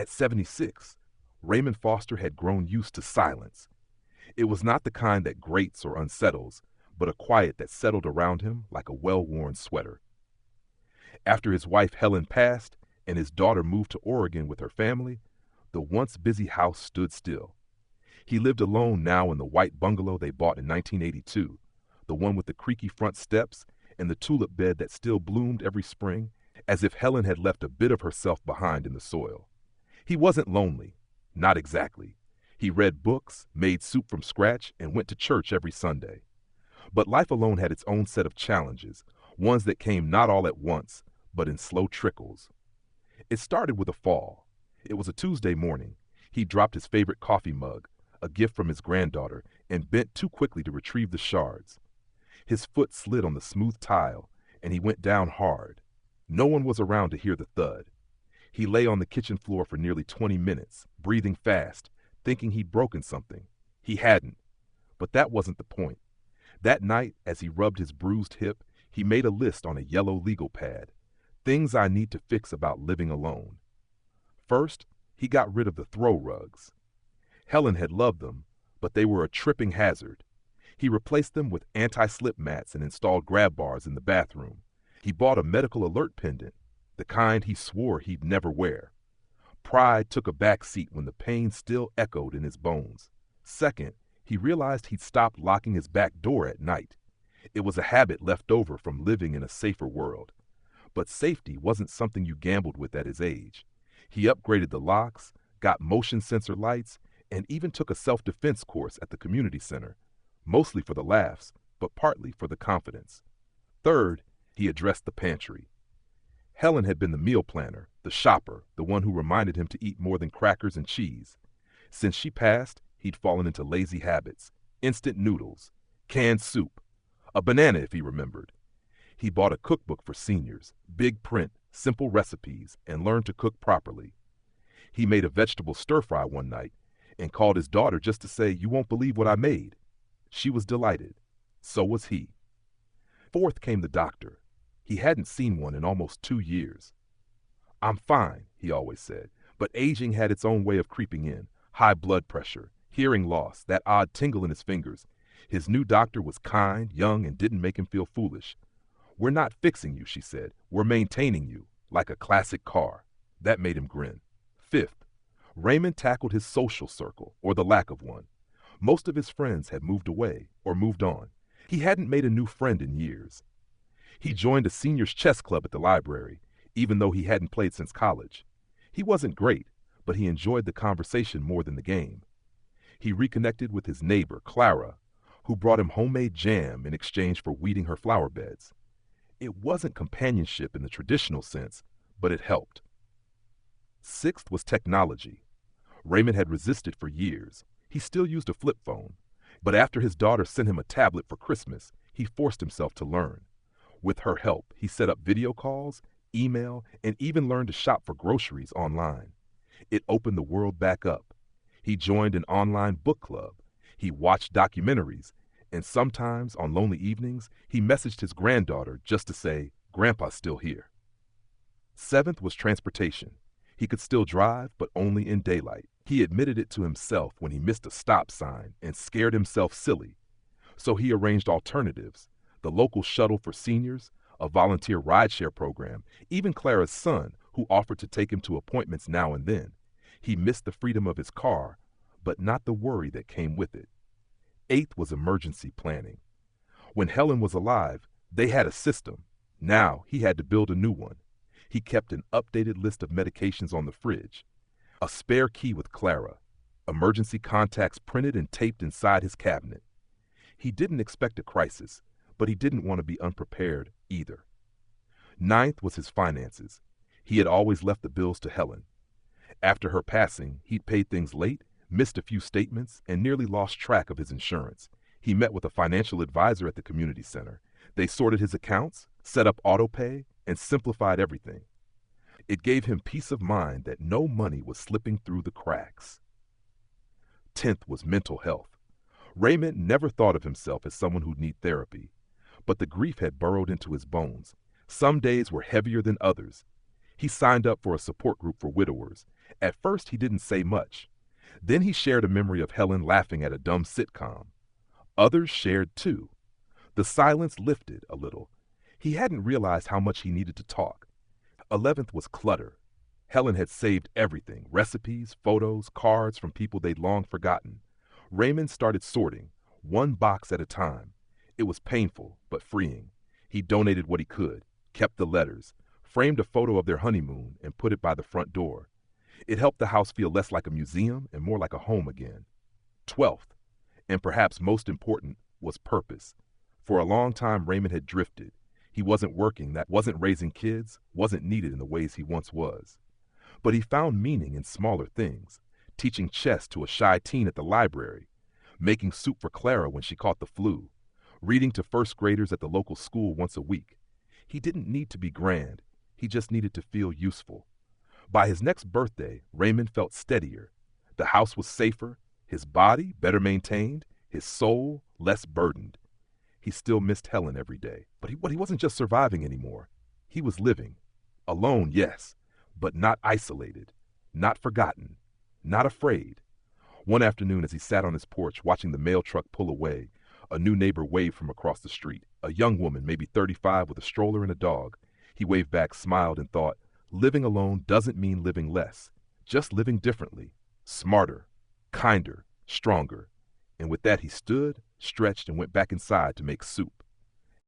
At 76, Raymond Foster had grown used to silence. It was not the kind that grates or unsettles, but a quiet that settled around him like a well-worn sweater. After his wife Helen passed and his daughter moved to Oregon with her family, the once busy house stood still. He lived alone now in the white bungalow they bought in 1982, the one with the creaky front steps and the tulip bed that still bloomed every spring, as if Helen had left a bit of herself behind in the soil. He wasn't lonely, not exactly. He read books, made soup from scratch, and went to church every Sunday. But life alone had its own set of challenges, ones that came not all at once, but in slow trickles. It started with a fall. It was a Tuesday morning. He dropped his favorite coffee mug, a gift from his granddaughter, and bent too quickly to retrieve the shards. His foot slid on the smooth tile, and he went down hard. No one was around to hear the thud. He lay on the kitchen floor for nearly 20 minutes, breathing fast, thinking he'd broken something. He hadn't. But that wasn't the point. That night, as he rubbed his bruised hip, he made a list on a yellow legal pad. Things I need to fix about living alone. First, he got rid of the throw rugs. Helen had loved them, but they were a tripping hazard. He replaced them with anti-slip mats and installed grab bars in the bathroom. He bought a medical alert pendant, the kind he swore he'd never wear. Pride took a back seat when the pain still echoed in his bones. Second, he realized he'd stopped locking his back door at night. It was a habit left over from living in a safer world. But safety wasn't something you gambled with at his age. He upgraded the locks, got motion sensor lights, and even took a self-defense course at the community center, mostly for the laughs, but partly for the confidence. Third, he addressed the pantry. Helen had been the meal planner, the shopper, the one who reminded him to eat more than crackers and cheese. Since she passed, he'd fallen into lazy habits, instant noodles, canned soup, a banana if he remembered. He bought a cookbook for seniors, big print, simple recipes, and learned to cook properly. He made a vegetable stir-fry one night and called his daughter just to say, "You won't believe what I made." She was delighted. So was he. Fourth came the doctor. He hadn't seen one in almost 2 years. "I'm fine," he always said, but aging had its own way of creeping in. High blood pressure, hearing loss, that odd tingle in his fingers. His new doctor was kind, young, and didn't make him feel foolish. "We're not fixing you," she said. "We're maintaining you, like a classic car." That made him grin. Fifth, Raymond tackled his social circle, or the lack of one. Most of his friends had moved away or moved on. He hadn't made a new friend in years. He joined a seniors chess club at the library, even though he hadn't played since college. He wasn't great, but he enjoyed the conversation more than the game. He reconnected with his neighbor, Clara, who brought him homemade jam in exchange for weeding her flower beds. It wasn't companionship in the traditional sense, but it helped. Sixth was technology. Raymond had resisted for years. He still used a flip phone, but after his daughter sent him a tablet for Christmas, he forced himself to learn. With her help, he set up video calls, email, and even learned to shop for groceries online. It opened the world back up. He joined an online book club. He watched documentaries, and sometimes, on lonely evenings, he messaged his granddaughter just to say, "Grandpa's still here." Seventh was transportation. He could still drive, but only in daylight. He admitted it to himself when he missed a stop sign and scared himself silly. So he arranged alternatives, the local shuttle for seniors, a volunteer rideshare program, even Clara's son, who offered to take him to appointments now and then. He missed the freedom of his car, but not the worry that came with it. Eighth was emergency planning. When Helen was alive, they had a system. Now he had to build a new one. He kept an updated list of medications on the fridge, a spare key with Clara, emergency contacts printed and taped inside his cabinet. He didn't expect a crisis, but he didn't want to be unprepared either. Ninth was his finances. He had always left the bills to Helen. After her passing, he'd paid things late, missed a few statements, and nearly lost track of his insurance. He met with a financial advisor at the community center. They sorted his accounts, set up auto pay, and simplified everything. It gave him peace of mind that no money was slipping through the cracks. 10th was mental health. Raymond never thought of himself as someone who'd need therapy, but the grief had burrowed into his bones. Some days were heavier than others. He signed up for a support group for widowers, At first, he didn't say much. Then he shared a memory of Helen laughing at a dumb sitcom. Others shared too. The silence lifted a little. He hadn't realized how much he needed to talk. 11th was clutter. Helen had saved everything, recipes, photos, cards from people they'd long forgotten. Raymond started sorting, one box at a time. It was painful, but freeing. He donated what he could, kept the letters, framed a photo of their honeymoon, and put it by the front door. It helped the house feel less like a museum and more like a home again. 12th, and perhaps most important, was purpose. For a long time, Raymond had drifted. He wasn't working, that wasn't raising kids, wasn't needed in the ways he once was. But he found meaning in smaller things, teaching chess to a shy teen at the library, making soup for Clara when she caught the flu, reading to first graders at the local school once a week. He didn't need to be grand, he just needed to feel useful. By his next birthday, Raymond felt steadier. The house was safer, his body better maintained, his soul less burdened. He still missed Helen every day, but he wasn't just surviving anymore. He was living. Alone, yes, but not isolated, not forgotten, not afraid. One afternoon, as he sat on his porch watching the mail truck pull away, a new neighbor waved from across the street, a young woman, maybe 35, with a stroller and a dog. He waved back, smiled, and thought, living alone doesn't mean living less, just living differently, smarter, kinder, stronger. And with that, he stood, stretched, and went back inside to make soup.